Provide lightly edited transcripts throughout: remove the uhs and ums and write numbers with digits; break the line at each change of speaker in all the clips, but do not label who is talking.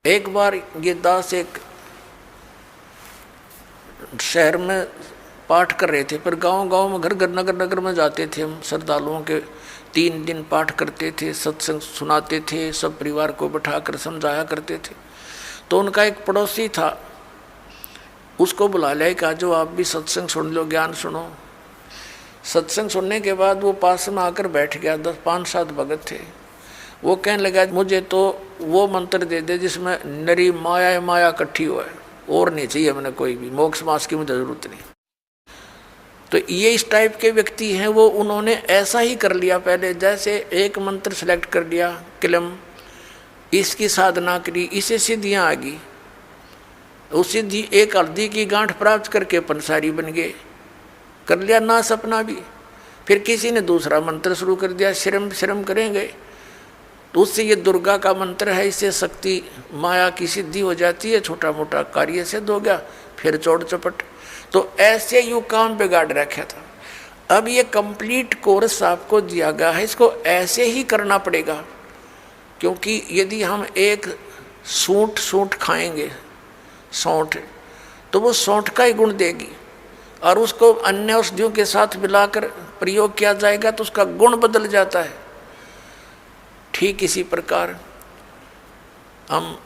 एक बार ये दास एक शहर में पाठ कर रहे थे, पर गांव गांव में, घर घर, नगर नगर में जाते थे हम श्रद्धालुओं के। 3 दिन पाठ करते थे, सत्संग सुनाते थे, सब परिवार को बैठाकर समझाया करते थे। तो उनका एक पड़ोसी था, उसको बुला लिया, कहा जो आप भी सत्संग सुन लो, ज्ञान सुनो। सत्संग सुनने के बाद वो पास में आकर बैठ गया। 5-7 भगत थे। वो कहने लगा मुझे तो वो मंत्र दे दे जिसमें नरी माया माया इकट्ठी हो है, और नहीं चाहिए मैंने कोई भी, मोक्ष मास की मुझे जरूरत नहीं। तो ये इस टाइप के व्यक्ति हैं। वो उन्होंने ऐसा ही कर लिया पहले, जैसे एक मंत्र सेलेक्ट कर लिया, किलम, इसकी साधना करी, इसे सिद्धियाँ आ गई। उस सिद्धि एक हल्दी की गांठ प्राप्त करके पंसारी बन गए, कर लिया ना सपना भी। फिर किसी ने दूसरा मंत्र शुरू कर दिया, श्रम श्रम करेंगे, तो उससे ये दुर्गा का मंत्र है, इससे शक्ति माया की सिद्धि हो जाती है, छोटा मोटा कार्य सिद्ध हो गया, फिर चौड़ चपट। तो ऐसे यू काम बिगाड़ रखा था। अब ये कंप्लीट कोर्स आपको दिया गया है, इसको ऐसे ही करना पड़ेगा। क्योंकि यदि हम एक सूंठ खाएंगे, सौंठ, तो वो सौंठ का ही गुण देगी, और उसको अन्य औषधियों के साथ मिलाकर प्रयोग किया जाएगा तो उसका गुण बदल जाता है। ठीक इसी प्रकार हम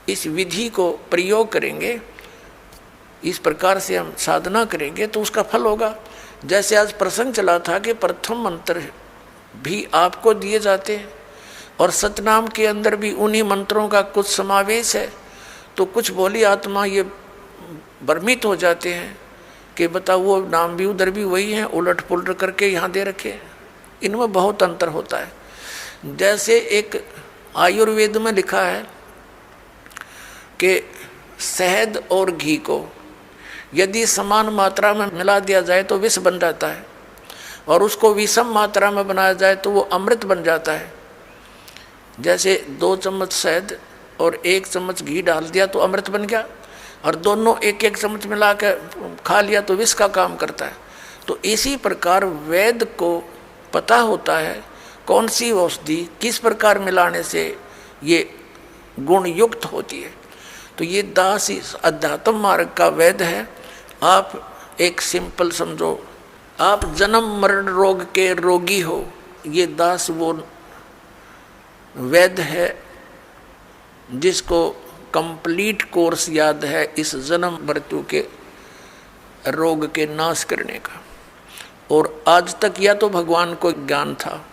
इस विधि को प्रयोग करेंगे, इस प्रकार से हम साधना करेंगे तो उसका फल होगा। जैसे आज प्रसंग चला था कि प्रथम मंत्र भी आपको दिए जाते हैं, और सतनाम के अंदर भी उन्हीं मंत्रों का कुछ समावेश है। तो कुछ भोली आत्मा ये भ्रमित हो जाते हैं कि बताओ वो नाम भी उधर भी वही हैं, उलट पुलट करके यहाँ दे रखे। इनमें बहुत अंतर होता है। जैसे एक आयुर्वेद में लिखा है कि शहद और घी को यदि समान मात्रा में मिला दिया जाए तो विष बन जाता है, और उसको विषम मात्रा में बनाया जाए तो वो अमृत बन जाता है। जैसे 2 चम्मच शहद और 1 चम्मच घी डाल दिया तो अमृत बन गया, और दोनों 1-1 चम्मच मिला के खा लिया तो विष का काम करता है। तो इसी प्रकार वेद को पता होता है कौन सी औषधि किस प्रकार मिलाने से ये गुण युक्त होती है। तो ये दास इस अध्यात्म मार्ग का वेद है। आप एक सिंपल समझो, आप जन्म मरण रोग के रोगी हो, ये दास वो वेद है जिसको कंप्लीट कोर्स याद है इस जन्म मृत्यु के रोग के नाश करने का। और आज तक या तो भगवान को ज्ञान था,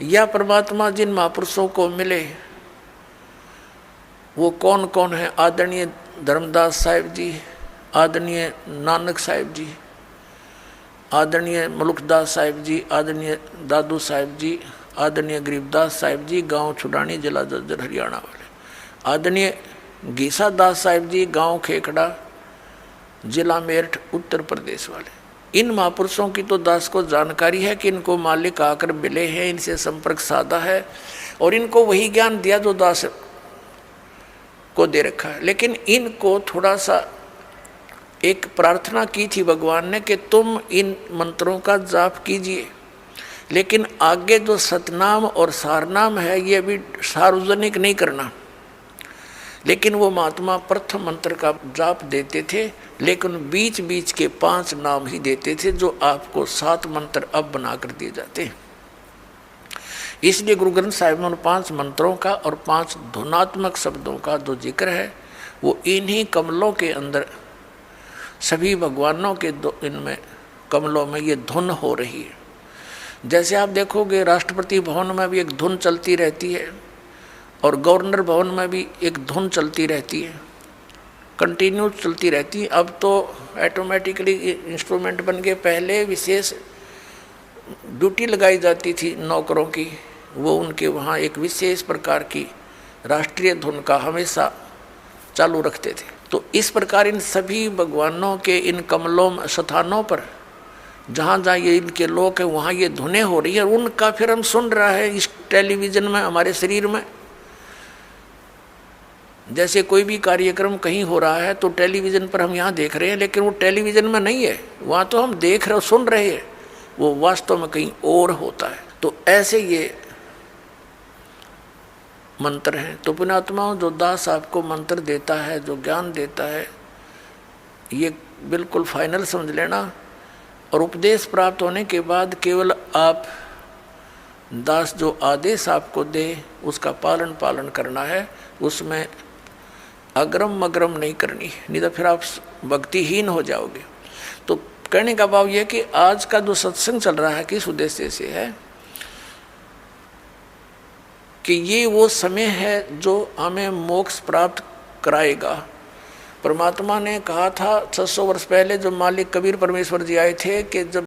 या परमात्मा जिन महापुरुषों को मिले वो कौन कौन है, आदरणीय धर्मदास साहिब जी, आदरणीय नानक साहिब जी, आदरणीय मुल्कदास साहिब जी, आदरणीय दादू साहिब जी, आदरणीय गरीबदास साहिब जी, गांव छुड़ानी, जिला जज्जर हरियाणा वाले, आदरणीय गीसा दास साहिब जी, गांव खेखड़ा, जिला मेरठ उत्तर प्रदेश वाले। इन महापुरुषों की तो दास को जानकारी है कि इनको मालिक आकर मिले हैं, इनसे संपर्क साधा है, और इनको वही ज्ञान दिया जो दास को दे रखा है। लेकिन इनको थोड़ा सा एक प्रार्थना की थी भगवान ने कि तुम इन मंत्रों का जाप कीजिए, लेकिन आगे जो सतनाम और सारनाम है ये भी सार्वजनिक नहीं करना। लेकिन वो महात्मा प्रथम मंत्र का जाप देते थे, लेकिन बीच बीच के 5 नाम ही देते थे, जो आपको 7 मंत्र अब बनाकर दिए जाते हैं। इसलिए गुरु ग्रंथ साहिब में उन 5 मंत्रों का और 5 धुनात्मक शब्दों का जो जिक्र है वो इन्हीं कमलों के अंदर, सभी भगवानों के इनमें कमलों में ये धुन हो रही है। जैसे आप देखोगे राष्ट्रपति भवन में भी एक धुन चलती रहती है, और गवर्नर भवन में भी एक धुन चलती रहती है, कंटिन्यू चलती रहती है। अब तो ऑटोमेटिकली इंस्ट्रूमेंट बन गए, पहले विशेष ड्यूटी लगाई जाती थी नौकरों की, वो उनके वहाँ एक विशेष प्रकार की राष्ट्रीय धुन का हमेशा चालू रखते थे। तो इस प्रकार इन सभी भगवानों के इन कमलों स्थानों पर जहाँ जहाँ ये इनके लोक हैं वहाँ ये धुनें हो रही है, और उनका फिर हम सुन रहा है इस टेलीविज़न में, हमारे शरीर में। जैसे कोई भी कार्यक्रम कहीं हो रहा है तो टेलीविज़न पर हम यहाँ देख रहे हैं, लेकिन वो टेलीविज़न में नहीं है, वहाँ तो हम देख रहे सुन रहे हैं, वो वास्तव में कहीं और होता है। तो ऐसे ये मंत्र हैं। तो पुण्यात्माओं, जो दास आपको मंत्र देता है, जो ज्ञान देता है, ये बिल्कुल फाइनल समझ लेना। और उपदेश प्राप्त होने के बाद केवल आप दास जो आदेश आपको दे उसका पालन करना है, उसमें अग्रम मग्रम नहीं करनी, नहीं तो फिर आप भक्तिहीन हो जाओगे। तो कहने का भाव यह कि आज का जो सत्संग चल रहा है किस उद्देश्य से है कि ये वो समय है जो हमें मोक्ष प्राप्त कराएगा। परमात्मा ने कहा था 600 वर्ष पहले, जो मालिक कबीर परमेश्वर जी आए थे, कि जब